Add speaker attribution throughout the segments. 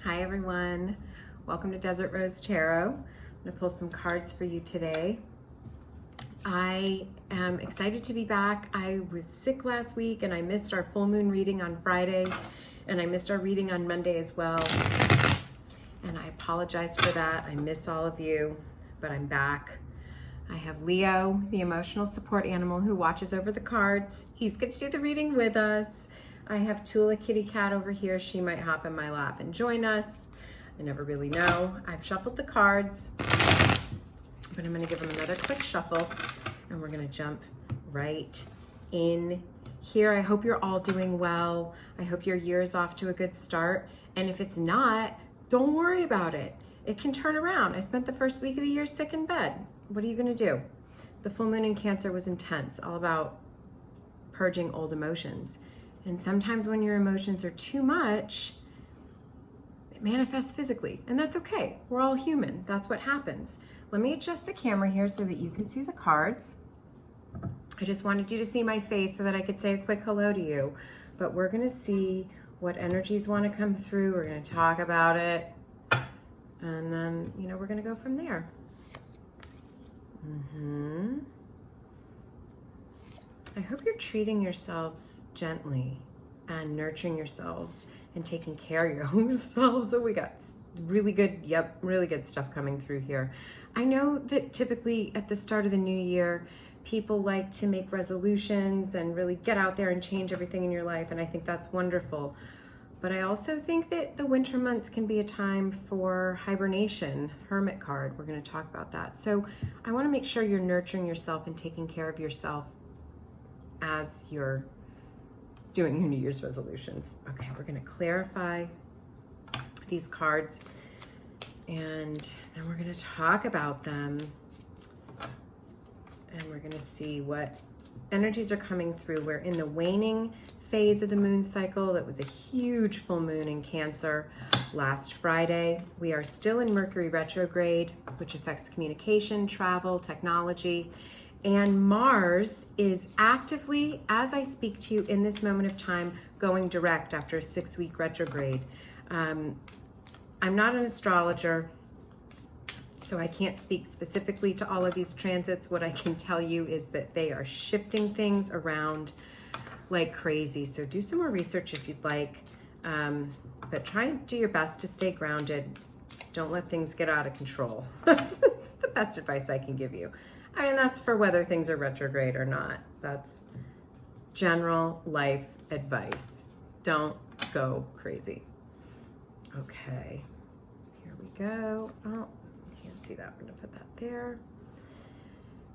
Speaker 1: Hi everyone, welcome to Desert Rose Tarot. I'm going to pull some cards for you today. I am excited to be back. I was sick last week and I missed our full moon reading on Friday and I missed our reading on Monday as well. And I apologize for that. I miss all of you, but I'm back. I have Leo, the emotional support animal who watches over the cards. He's going to do the reading with us. I have Tula kitty cat over here. She might hop in my lap and join us. I never really know. I've shuffled the cards, but I'm going to give them another quick shuffle and we're going to jump right in here. I hope you're all doing well. I hope your year is off to a good start. And if it's not, don't worry about it. It can turn around. I spent the first week of the year sick in bed. What are you going to do? The full moon in Cancer was intense, all about purging old emotions. And sometimes when your emotions are too much, it manifests physically, and that's okay. We're all human. That's what happens. Let me adjust the camera here so that you can see the cards. I just wanted you to see my face so that I could say a quick hello to you. But we're going to see what energies want to come through. We're going to talk about it. And then, we're going to go from there. I hope you're treating yourselves gently and nurturing yourselves and taking care of yourselves. So we got really good stuff coming through here. I know that typically at the start of the new year, people like to make resolutions and really get out there and change everything in your life. And I think that's wonderful. But I also think that the winter months can be a time for hibernation, Hermit card. We're going to talk about that. So I want to make sure you're nurturing yourself and taking care of yourself as you're doing your New Year's resolutions. Okay, we're going to clarify these cards and then we're going to talk about them and we're going to see what energies are coming through. We're in the waning phase of the moon cycle. That was a huge full moon in Cancer last Friday. We are still in Mercury retrograde, which affects communication, travel, technology. And Mars is actively, as I speak to you in this moment of time, going direct after a 6-week retrograde. I'm not an astrologer, so I can't speak specifically to all of these transits. What I can tell you is that they are shifting things around like crazy. So do some more research if you'd like, but try and do your best to stay grounded. Don't let things get out of control. That's the best advice I can give you. I mean, that's for whether things are retrograde or not. That's general life advice. Don't go crazy. Okay, here we go. Oh, can't see that. We're gonna put that there.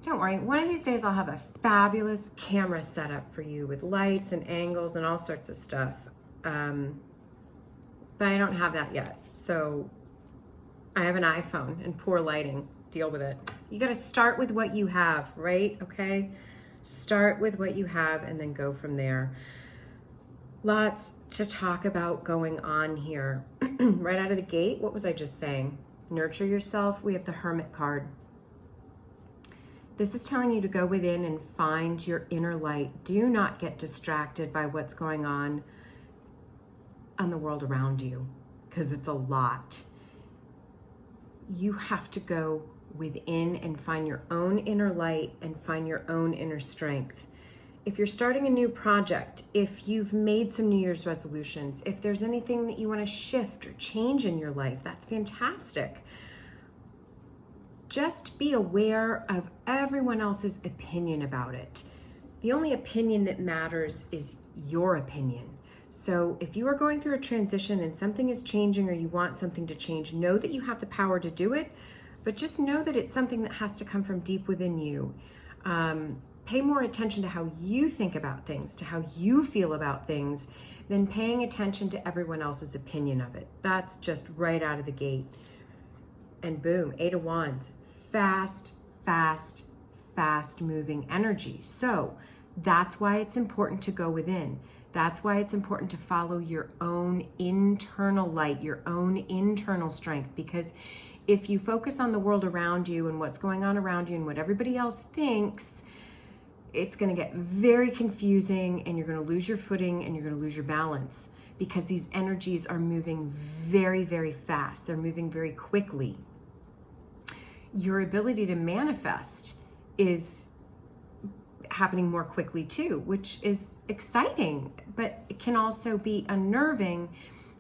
Speaker 1: Don't worry, one of these days I'll have a fabulous camera set up for you with lights and angles and all sorts of stuff. But I don't have that yet. So I have an iPhone and poor lighting. Deal with it. You got to start with what you have, right? Okay. Start with what you have and then go from there. Lots to talk about going on here. Right out of the gate, what was I just saying? Nurture yourself. We have the Hermit card. This is telling you to go within and find your inner light. Do not get distracted by what's going on the world around you, because it's a lot. You have to go within and find your own inner light and find your own inner strength. If you're starting a new project, if you've made some New Year's resolutions, if there's anything that you want to shift or change in your life, that's fantastic. Just be aware of everyone else's opinion about it. The only opinion that matters is your opinion. So if you are going through a transition and something is changing or you want something to change, know that you have the power to do it, but just know that it's something that has to come from deep within you. Pay more attention to how you think about things, to how you feel about things, than paying attention to everyone else's opinion of it. That's just right out of the gate. And boom, 8 of Wands. Fast, fast, fast moving energy. So that's why it's important to go within. That's why it's important to follow your own internal light, your own internal strength, because if you focus on the world around you and what's going on around you and what everybody else thinks, it's going to get very confusing and you're going to lose your footing and you're going to lose your balance. because these energies are moving very, very fast. They're moving very quickly. Your ability to manifest is happening more quickly too, which is exciting, but it can also be unnerving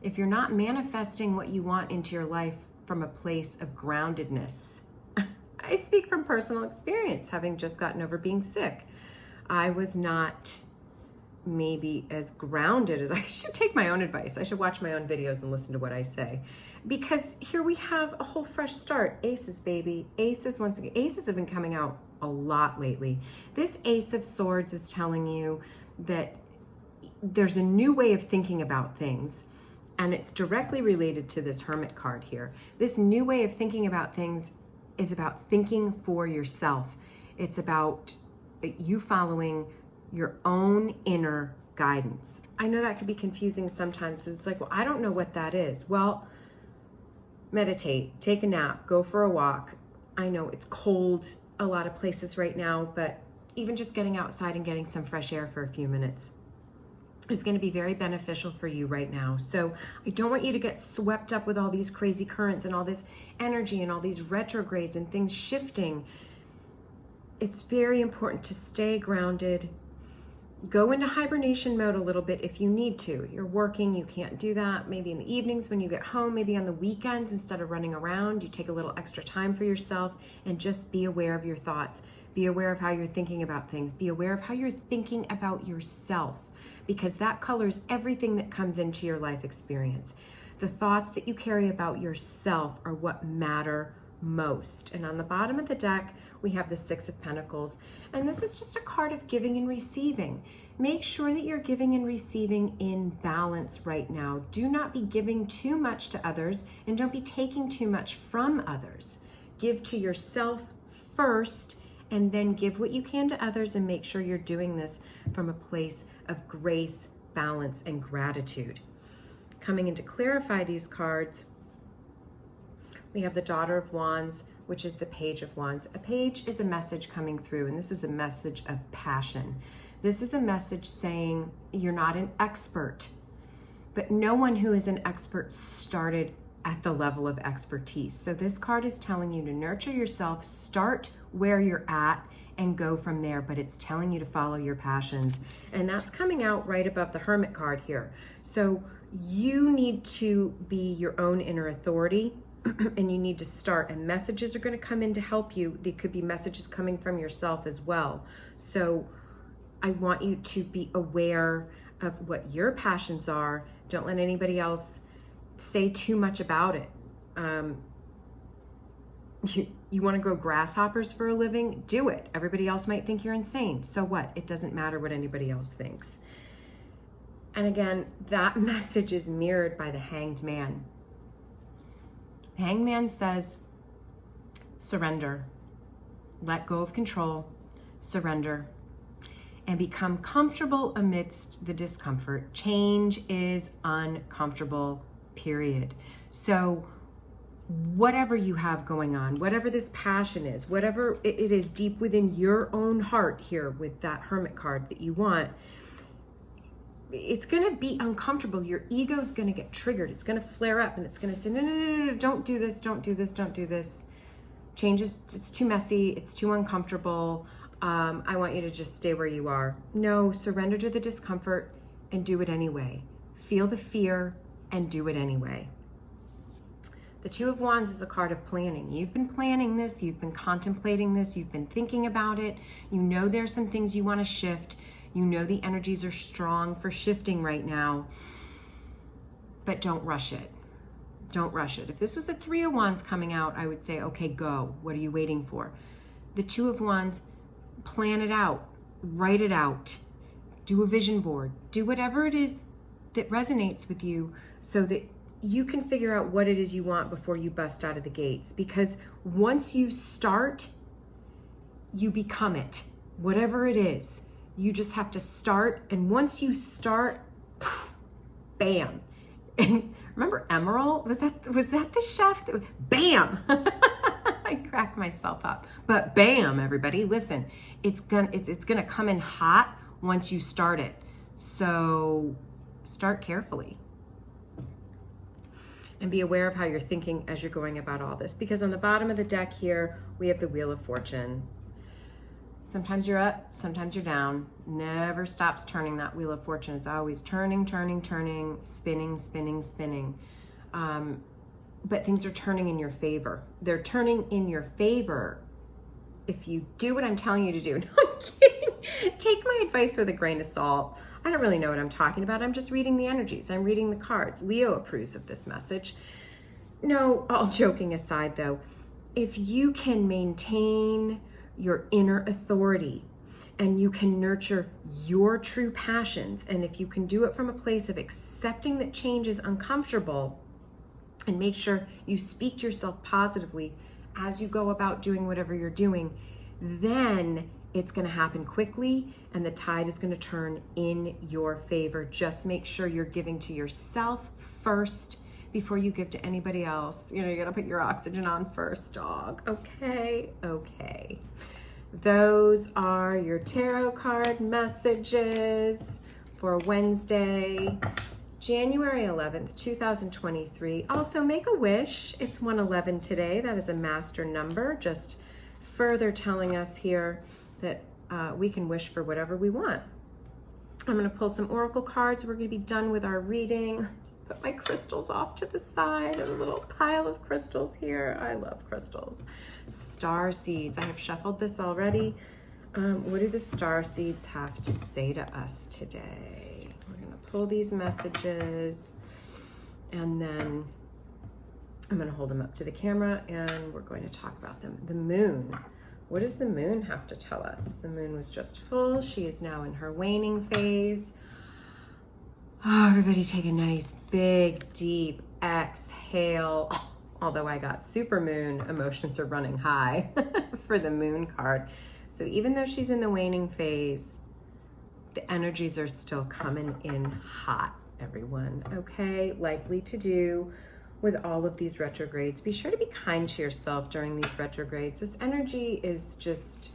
Speaker 1: if you're not manifesting what you want into your life from a place of groundedness. I speak from personal experience, having just gotten over being sick. I was not maybe as grounded as I should. Take my own advice. I should watch my own videos and listen to what I say, because here we have a whole fresh start. Aces, baby. Aces, once again. Aces have been coming out a lot lately. This Ace of Swords is telling you that there's a new way of thinking about things, and it's directly related to this Hermit card here. This new way of thinking about things is about thinking for yourself. It's about you following your own inner guidance. I know that can be confusing sometimes. It's like, well, I don't know what that is. Well, meditate, take a nap, go for a walk. I know it's cold a lot of places right now, but even just getting outside and getting some fresh air for a few minutes is going to be very beneficial for you right now. So I don't want you to get swept up with all these crazy currents and all this energy and all these retrogrades and things shifting. It's very important to stay grounded. Go into hibernation mode a little bit if you need to. You're working, you can't do that. Maybe in the evenings when you get home, maybe on the weekends, instead of running around, you take a little extra time for yourself and just be aware of your thoughts. Be aware of how you're thinking about things. Be aware of how you're thinking about yourself, because that colors everything that comes into your life experience. The thoughts that you carry about yourself are what matter most. And on the bottom of the deck, we have the Six of Pentacles. And this is just a card of giving and receiving. Make sure that you're giving and receiving in balance right now. Do not be giving too much to others, and don't be taking too much from others. Give to yourself first, and then give what you can to others, and make sure you're doing this from a place of grace, balance, and gratitude. Coming in to clarify these cards, we have the Daughter of Wands, which is the Page of Wands. A page is a message coming through, and this is a message of passion. This is a message saying you're not an expert, but no one who is an expert started at the level of expertise. So this card is telling you to nurture yourself, start where you're at, and go from there, but it's telling you to follow your passions. And that's coming out right above the Hermit card here. So you need to be your own inner authority, and you need to start, and messages are going to come in to help you. They could be messages coming from yourself as well. So I want you to be aware of what your passions are. Don't let anybody else say too much about it. You want to grow grasshoppers for a living? Do it. Everybody else might think you're insane. So what? It doesn't matter what anybody else thinks. And again, that message is mirrored by the Hanged Man. The Hanged Man says, surrender, let go of control, surrender, and become comfortable amidst the discomfort. Change is uncomfortable, period. So whatever you have going on, whatever this passion is, whatever it is deep within your own heart here with that Hermit card that you want, it's going to be uncomfortable. Your ego's going to get triggered. It's going to flare up, and it's going to say, no, don't do this, don't do this, don't do this. Change is, it's too messy, it's too uncomfortable. I want you to just stay where you are. No, surrender to the discomfort and do it anyway. Feel the fear and do it anyway. The Two of Wands is a card of planning. You've been planning this, you've been contemplating this, you've been thinking about it. You know there's some things you want to shift. You know the energies are strong for shifting right now, but don't rush it. Don't rush it. If this was a Three of Wands coming out, I would say, okay, go. What are you waiting for? The Two of Wands, plan it out, write it out, do a vision board, do whatever it is that resonates with you so that you can figure out what it is you want before you bust out of the gates. Because once you start, you become it. Whatever it is, you just have to start. And once you start, bam. And remember Emerald? Was that the chef? Bam! I cracked myself up. But bam, everybody, listen, it's gonna come in hot once you start it. So start carefully. And be aware of how you're thinking as you're going about all this. Because on the bottom of the deck here, we have the Wheel of Fortune. Sometimes you're up, sometimes you're down. Never stops turning, that Wheel of Fortune. It's always turning, turning, turning, spinning, spinning, spinning. But things are turning in your favor. They're turning in your favor if you do what I'm telling you to do. No, I'm kidding. Take my advice with a grain of salt. I don't really know what I'm talking about. I'm just reading the energies. I'm reading the cards. Leo approves of this message. No, all joking aside though, if you can maintain your inner authority and you can nurture your true passions, and if you can do it from a place of accepting that change is uncomfortable, and make sure you speak to yourself positively as you go about doing whatever you're doing, then it's going to happen quickly and the tide is going to turn in your favor. Just make sure you're giving to yourself first before you give to anybody else. You know, you got to put your oxygen on first, dog. Okay, okay. Those are your tarot card messages for Wednesday, January 11th, 2023. Also, make a wish. It's 111 today. That is a master number. Just further telling us here that we can wish for whatever we want. I'm going to pull some oracle cards. We're going to be done with our reading. Put my crystals off to the side. A little pile of crystals here. I love crystals. Star seeds. I have shuffled this already. What do the star seeds have to say to us today? We're going to pull these messages and then I'm going to hold them up to the camera and we're going to talk about them. The moon. What does the moon have to tell us? The moon was just full. She is now in her waning phase. Oh, everybody take a nice big deep exhale. Although I got super moon, emotions are running high for the moon card. So even though she's in the waning phase, the energies are still coming in hot, everyone. Okay, likely to do with all of these retrogrades. Be sure to be kind to yourself during these retrogrades. This energy is just,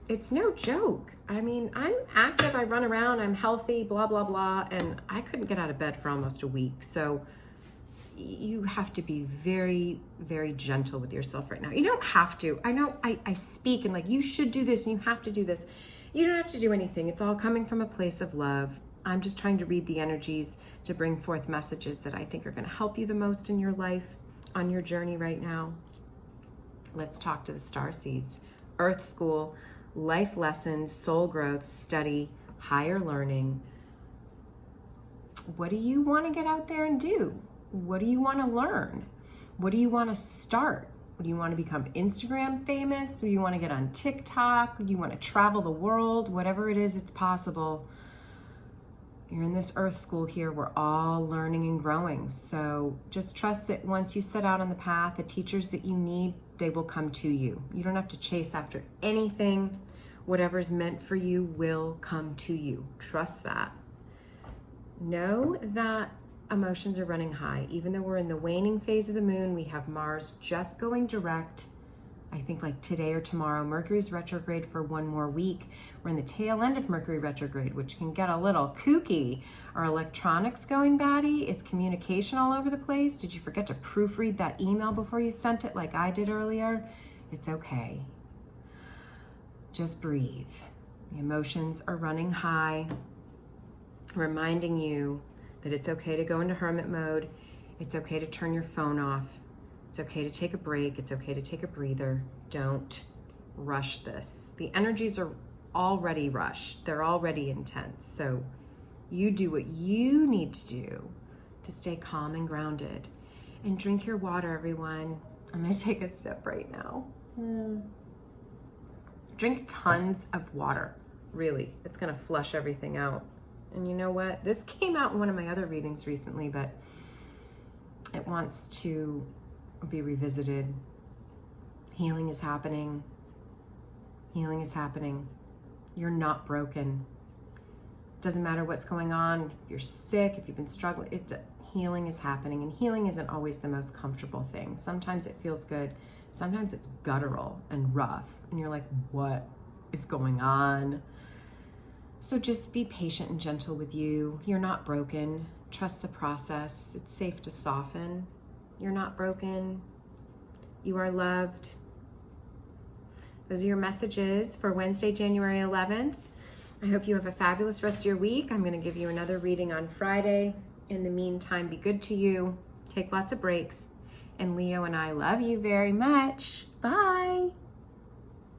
Speaker 1: it's no joke. I mean, I'm active, I run around, I'm healthy, blah, blah, blah, and I couldn't get out of bed for almost a week. So you have to be very, very gentle with yourself right now. You don't have to. I know I speak and like, you should do this and you have to do this. You don't have to do anything. It's all coming from a place of love. I'm just trying to read the energies to bring forth messages that I think are going to help you the most in your life on your journey right now. Let's talk to the star seeds. Earth school, life lessons, soul growth, study, higher learning. What do you want to get out there and do? What do you want to learn? What do you want to start? Do you want to become Instagram famous? Do you want to get on TikTok? Do you want to travel the world? Whatever it is, it's possible. You're in this earth school here. We're all learning and growing. So just trust that once you set out on the path, the teachers that you need, they will come to you. You don't have to chase after anything. Whatever's meant for you will come to you. Trust that. Know that emotions are running high. Even though we're in the waning phase of the moon, we have Mars just going direct. I think like today or tomorrow. Mercury's retrograde for one more week. We're in the tail end of Mercury retrograde, which can get a little kooky. Are electronics going batty? Is communication all over the place? Did you forget to proofread that email before you sent it like I did earlier? It's okay. Just breathe. The emotions are running high, reminding you that it's okay to go into hermit mode. It's okay to turn your phone off. It's okay to take a break. It's okay to take a breather. Don't rush this. The energies are already rushed. They're already intense. So you do what you need to do to stay calm and grounded. And drink your water, everyone. I'm going to take a sip right now. Drink tons of water. Really, it's going to flush everything out. And you know what? This came out in one of my other readings recently, but it wants to be revisited. Healing is happening. Healing is happening. You're not broken. Doesn't matter what's going on. If you're sick, if you've been struggling, healing is happening. And healing isn't always the most comfortable thing. Sometimes it feels good. Sometimes it's guttural and rough. And you're like, what is going on? So just be patient and gentle with you. You're not broken. Trust the process. It's safe to soften. You're not broken. You are loved. Those are your messages for Wednesday, January 11th. I hope you have a fabulous rest of your week. I'm going to give you another reading on Friday. In the meantime, be good to you. Take lots of breaks. And Leo and I love you very much. Bye.